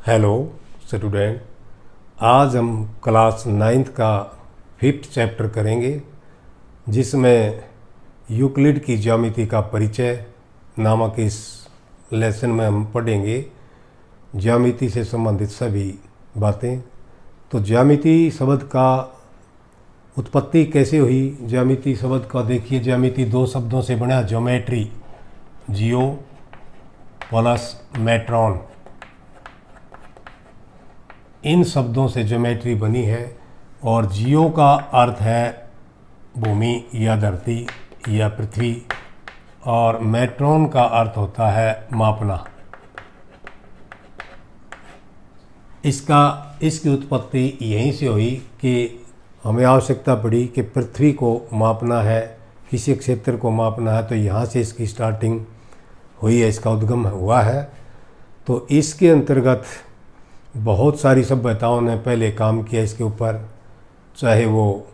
Hello student, आज हम class 9th का 5th चैप्टर करेंगे जिसमें यूक्लिड की ज्यामिति का परिचय नामक इस लेसन में हम पढ़ेंगे ज्यामिति से संबंधित सभी बातें। तो ज्यामिति शब्द का उत्पत्ति कैसे हुई? ज्यामिति शब्द का देखिए, ज्यामिति दो शब्दों से बना, ज्योमेट्री, जियो प्लस मेट्रॉन, इन शब्दों से ज्योमेट्री बनी है। और जियो का अर्थ है भूमि या धरती या पृथ्वी, और मेट्रॉन का अर्थ होता है मापना। इसकी उत्पत्ति यहीं से हुई कि हमें आवश्यकता पड़ी कि पृथ्वी को मापना है, किसी क्षेत्र को मापना है, तो यहाँ से इसकी स्टार्टिंग हुई है, इसका उद्गम हुआ है। तो इसके अंतर्गत बहुत सारी सभ्यताओं ने पहले काम किया इसके ऊपर, चाहे वो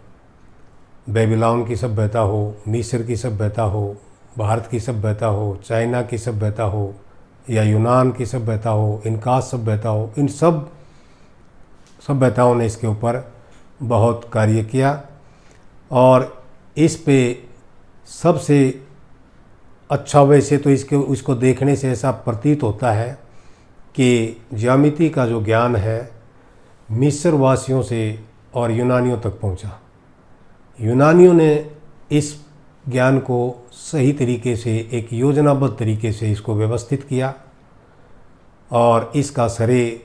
बेबीलोन की सभ्यता हो, मिस्र की सभ्यता हो, भारत की सभ्यता हो, चाइना की सभ्यता हो, या यूनान की सभ्यता हो, इनका सभ्यता हो, इन सब सभ्यताओं ने इसके ऊपर बहुत कार्य किया। और इस पे सबसे अच्छा, वैसे तो इसको देखने से ऐसा प्रतीत होता है कि ज्यामिति का जो ज्ञान है मिस्र वासियों से और यूनानियों तक पहुंचा। यूनानियों ने इस ज्ञान को सही तरीके से, एक योजनाबद्ध तरीके से इसको व्यवस्थित किया, और इसका श्रेय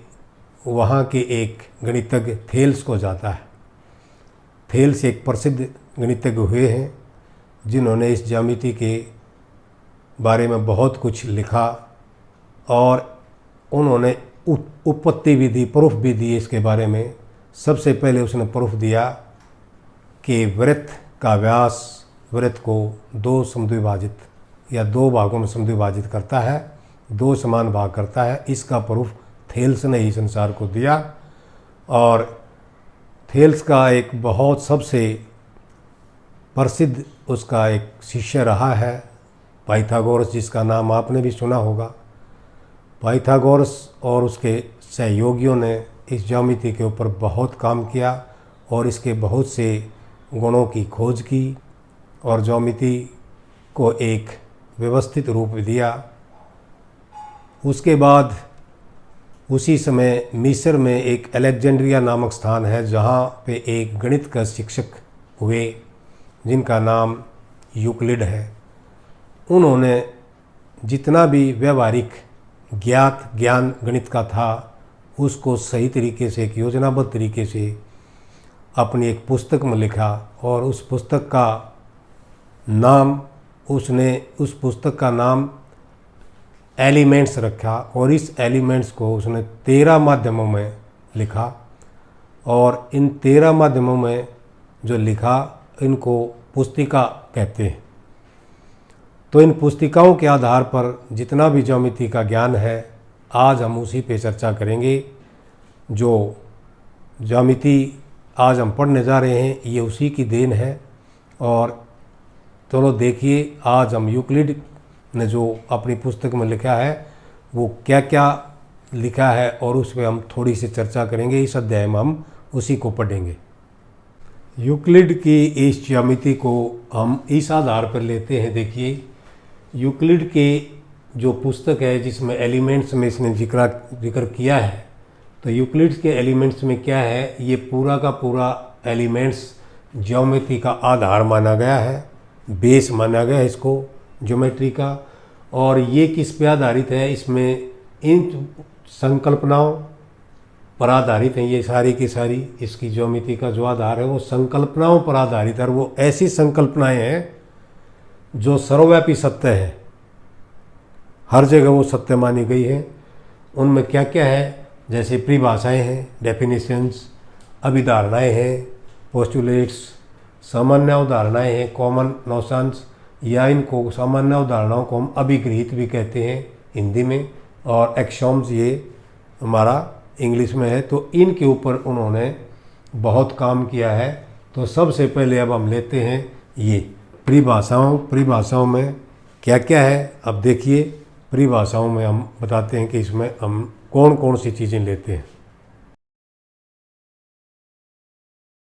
वहाँ के एक गणितज्ञ थेल्स को जाता है। थेल्स एक प्रसिद्ध गणितज्ञ हुए हैं जिन्होंने इस ज्यामिति के बारे में बहुत कुछ लिखा, और उन्होंने उत्पत्ति भी दी, प्रूफ भी दी इसके बारे में। सबसे पहले उसने प्रूफ दिया कि वृत्त का व्यास वृत्त को दो समद्विभाजित या दो भागों में समद्विभाजित करता है, दो समान भाग करता है। इसका प्रूफ थेल्स ने ही संसार को दिया। और थेल्स का एक बहुत सबसे प्रसिद्ध उसका एक शिष्य रहा है पाइथागोरस, जिसका नाम आपने भी सुना होगा। पाइथागोरस और उसके सहयोगियों ने इस ज्यामिति के ऊपर बहुत काम किया और इसके बहुत से गुणों की खोज की और ज्यामिति को एक व्यवस्थित रूप दिया। उसके बाद उसी समय मिस्र में एक अलेक्जेंड्रिया नामक स्थान है जहाँ पे एक गणित का शिक्षक हुए जिनका नाम यूक्लिड है। उन्होंने जितना भी व्यवहारिक ज्ञात ज्ञान गणित का था उसको सही तरीके से, एक योजनाबद्ध तरीके से अपनी एक पुस्तक में लिखा, और उस पुस्तक का नाम उस पुस्तक का नाम एलिमेंट्स रखा, और इस एलिमेंट्स को उसने 13 माध्यमों में लिखा। और इन 13 माध्यमों में जो लिखा, इनको पुस्तिका कहते हैं। तो इन पुस्तिकाओं के आधार पर जितना भी ज्यामिति का ज्ञान है, आज हम उसी पे चर्चा करेंगे। जो ज्यामिति आज हम पढ़ने जा रहे हैं ये उसी की देन है। और चलो देखिए, आज हम यूक्लिड ने जो अपनी पुस्तक में लिखा है वो क्या क्या लिखा है, और उस पर हम थोड़ी सी चर्चा करेंगे। इस अध्याय में हम उसी को पढ़ेंगे। यूक्लिड की इस ज्यामिति को हम इस आधार पर लेते हैं। देखिए, यूक्लिड के जो पुस्तक है जिसमें एलिमेंट्स में इसने जिक्र किया है, तो यूक्लिड के एलिमेंट्स में क्या है, ये पूरा का पूरा एलिमेंट्स ज्योमेट्री का आधार माना गया है, बेस माना गया है इसको ज्योमेट्री का। और ये किस पे आधारित है? इसमें इन संकल्पनाओं पर आधारित है। ये सारी की सारी इसकी ज्योमेट्री का जो आधार है वो संकल्पनाओं पर आधारित है, और वो ऐसी संकल्पनाएं हैं जो सर्वव्यापी सत्य है, हर जगह वो सत्य मानी गई है। उनमें क्या क्या है? जैसे परिभाषाएं हैं, डेफिनेशंस, अभिधारणाएं हैं, पोस्टुलेट्स, सामान्य अवधारणाएं हैं, कॉमन नोशंस, या इनको सामान्य अवधारणाओं को हम अभिगृहित भी कहते हैं हिंदी में, और एक्सॉम्स ये हमारा इंग्लिश में है। तो इनके ऊपर उन्होंने बहुत काम किया है। तो सबसे पहले अब हम लेते हैं ये परिभाषाओं में क्या क्या है। अब देखिए, परिभाषाओं में हम बताते हैं कि इसमें हम कौन कौन सी चीज़ें लेते हैं?